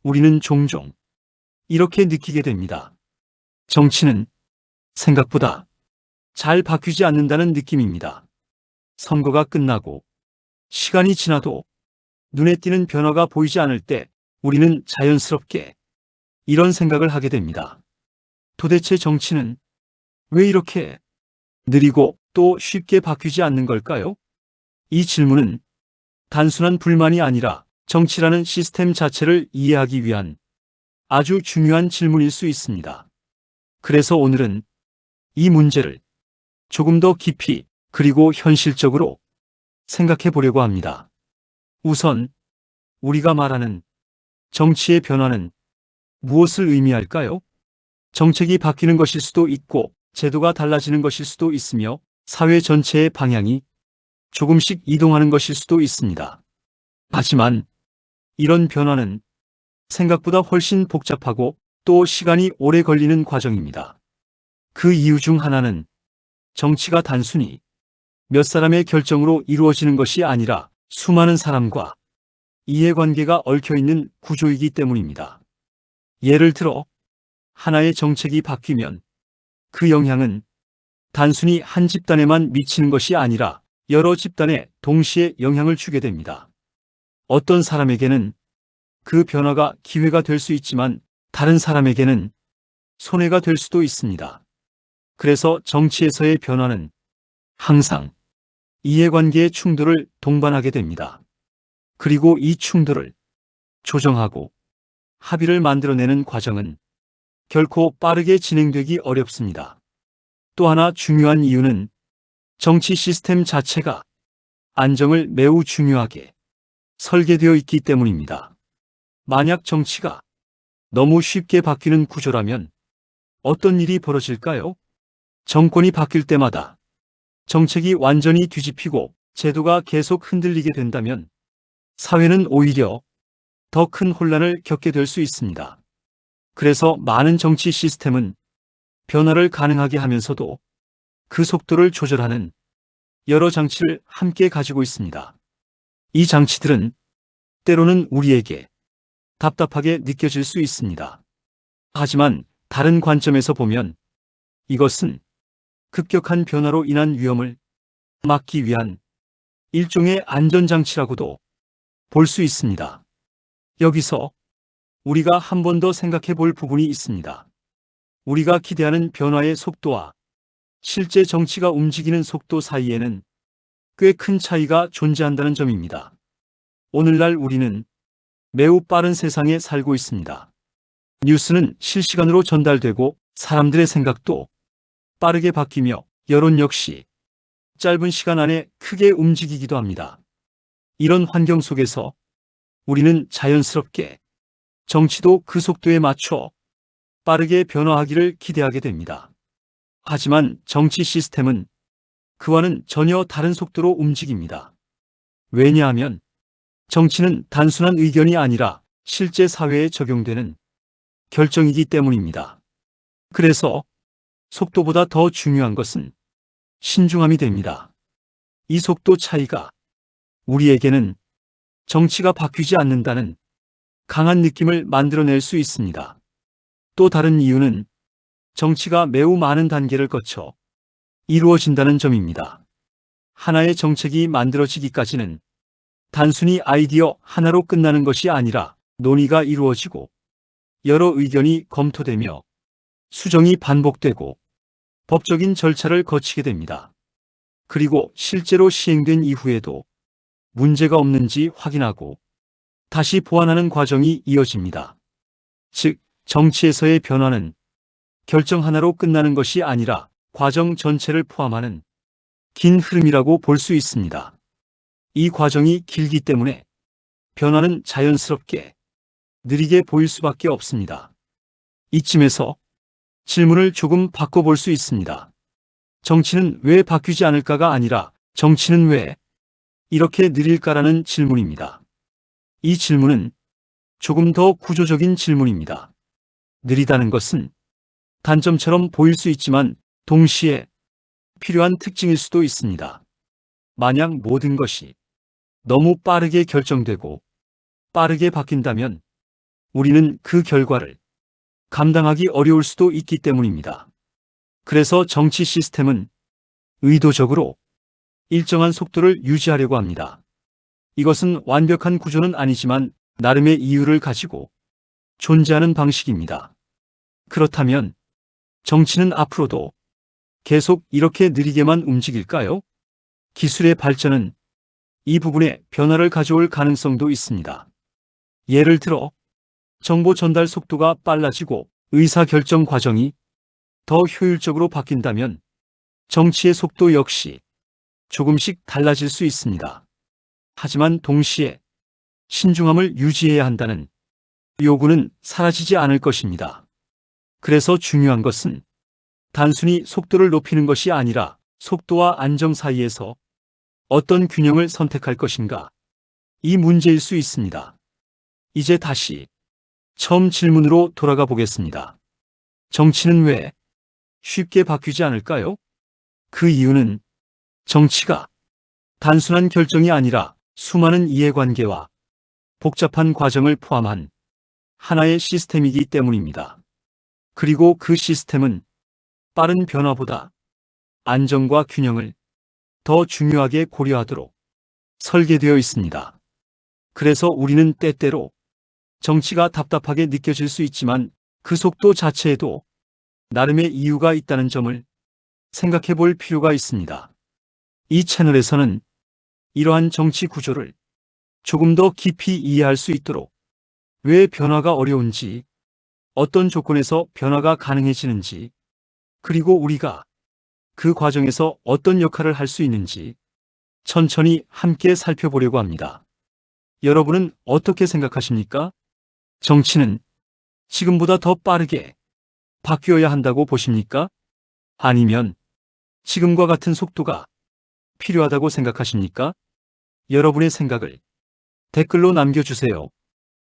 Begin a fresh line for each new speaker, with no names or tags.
우리는 종종 이렇게 느끼게 됩니다. 정치는 생각보다 잘 바뀌지 않는다는 느낌입니다. 선거가 끝나고 시간이 지나도 눈에 띄는 변화가 보이지 않을 때 우리는 자연스럽게 이런 생각을 하게 됩니다. 도대체 정치는 왜 이렇게 느리고 또 쉽게 바뀌지 않는 걸까요? 이 질문은 단순한 불만이 아니라 정치라는 시스템 자체를 이해하기 위한 아주 중요한 질문일 수 있습니다. 그래서 오늘은 이 문제를 조금 더 깊이 그리고 현실적으로 생각해 보려고 합니다. 우선 우리가 말하는 정치의 변화는 무엇을 의미할까요? 정책이 바뀌는 것일 수도 있고 제도가 달라지는 것일 수도 있으며 사회 전체의 방향이 조금씩 이동하는 것일 수도 있습니다. 하지만 이런 변화는 생각보다 훨씬 복잡하고 또 시간이 오래 걸리는 과정입니다. 그 이유 중 하나는 정치가 단순히 몇 사람의 결정으로 이루어지는 것이 아니라 수많은 사람과 이해관계가 얽혀있는 구조이기 때문입니다. 예를 들어 하나의 정책이 바뀌면 그 영향은 단순히 한 집단에만 미치는 것이 아니라 여러 집단에 동시에 영향을 주게 됩니다. 어떤 사람에게는 그 변화가 기회가 될 수 있지만 다른 사람에게는 손해가 될 수도 있습니다. 그래서 정치에서의 변화는 항상 이해관계의 충돌을 동반하게 됩니다. 그리고 이 충돌을 조정하고 합의를 만들어내는 과정은 결코 빠르게 진행되기 어렵습니다. 또 하나 중요한 이유는 정치 시스템 자체가 안정을 매우 중요하게 설계되어 있기 때문입니다. 만약 정치가 너무 쉽게 바뀌는 구조라면 어떤 일이 벌어질까요? 정권이 바뀔 때마다 정책이 완전히 뒤집히고 제도가 계속 흔들리게 된다면 사회는 오히려 더 큰 혼란을 겪게 될 수 있습니다. 그래서 많은 정치 시스템은 변화를 가능하게 하면서도 그 속도를 조절하는 여러 장치를 함께 가지고 있습니다. 이 장치들은 때로는 우리에게 답답하게 느껴질 수 있습니다. 하지만 다른 관점에서 보면 이것은 급격한 변화로 인한 위험을 막기 위한 일종의 안전장치라고도 볼 수 있습니다. 여기서 우리가 한 번 더 생각해 볼 부분이 있습니다. 우리가 기대하는 변화의 속도와 실제 정치가 움직이는 속도 사이에는 꽤 큰 차이가 존재한다는 점입니다. 오늘날 우리는 매우 빠른 세상에 살고 있습니다. 뉴스는 실시간으로 전달되고 사람들의 생각도 빠르게 바뀌며 여론 역시 짧은 시간 안에 크게 움직이기도 합니다. 이런 환경 속에서 우리는 자연스럽게 정치도 그 속도에 맞춰 빠르게 변화하기를 기대하게 됩니다. 하지만 정치 시스템은 그와는 전혀 다른 속도로 움직입니다. 왜냐하면 정치는 단순한 의견이 아니라 실제 사회에 적용되는 결정이기 때문입니다. 그래서 속도보다 더 중요한 것은 신중함이 됩니다. 이 속도 차이가 우리에게는 정치가 바뀌지 않는다는 강한 느낌을 만들어낼 수 있습니다. 또 다른 이유는 정치가 매우 많은 단계를 거쳐 이루어진다는 점입니다. 하나의 정책이 만들어지기까지는 단순히 아이디어 하나로 끝나는 것이 아니라 논의가 이루어지고 여러 의견이 검토되며 수정이 반복되고 법적인 절차를 거치게 됩니다. 그리고 실제로 시행된 이후에도 문제가 없는지 확인하고 다시 보완하는 과정이 이어집니다. 즉, 정치에서의 변화는 결정 하나로 끝나는 것이 아니라 과정 전체를 포함하는 긴 흐름이라고 볼 수 있습니다. 이 과정이 길기 때문에 변화는 자연스럽게 느리게 보일 수밖에 없습니다. 이쯤에서 질문을 조금 바꿔볼 수 있습니다. 정치는 왜 바뀌지 않을까가 아니라 정치는 왜 이렇게 느릴까라는 질문입니다. 이 질문은 조금 더 구조적인 질문입니다. 느리다는 것은 단점처럼 보일 수 있지만 동시에 필요한 특징일 수도 있습니다. 만약 모든 것이 너무 빠르게 결정되고 빠르게 바뀐다면 우리는 그 결과를 감당하기 어려울 수도 있기 때문입니다. 그래서 정치 시스템은 의도적으로 일정한 속도를 유지하려고 합니다. 이것은 완벽한 구조는 아니지만 나름의 이유를 가지고 존재하는 방식입니다. 그렇다면 정치는 앞으로도 계속 이렇게 느리게만 움직일까요? 기술의 발전은 이 부분에 변화를 가져올 가능성도 있습니다. 예를 들어 정보 전달 속도가 빨라지고 의사결정 과정이 더 효율적으로 바뀐다면 정치의 속도 역시 조금씩 달라질 수 있습니다. 하지만 동시에 신중함을 유지해야 한다는 요구는 사라지지 않을 것입니다. 그래서 중요한 것은 단순히 속도를 높이는 것이 아니라 속도와 안정 사이에서 어떤 균형을 선택할 것인가, 이 문제일 수 있습니다. 이제 다시 처음 질문으로 돌아가 보겠습니다. 정치는 왜 쉽게 바뀌지 않을까요? 그 이유는 정치가 단순한 결정이 아니라 수많은 이해관계와 복잡한 과정을 포함한 하나의 시스템이기 때문입니다. 그리고 그 시스템은 빠른 변화보다 안정과 균형을 더 중요하게 고려하도록 설계되어 있습니다. 그래서 우리는 때때로 정치가 답답하게 느껴질 수 있지만 그 속도 자체에도 나름의 이유가 있다는 점을 생각해 볼 필요가 있습니다. 이 채널에서는 이러한 정치 구조를 조금 더 깊이 이해할 수 있도록 왜 변화가 어려운지, 어떤 조건에서 변화가 가능해지는지, 그리고 우리가 그 과정에서 어떤 역할을 할 수 있는지 천천히 함께 살펴보려고 합니다. 여러분은 어떻게 생각하십니까? 정치는 지금보다 더 빠르게 바뀌어야 한다고 보십니까? 아니면 지금과 같은 속도가 필요하다고 생각하십니까? 여러분의 생각을 댓글로 남겨주세요.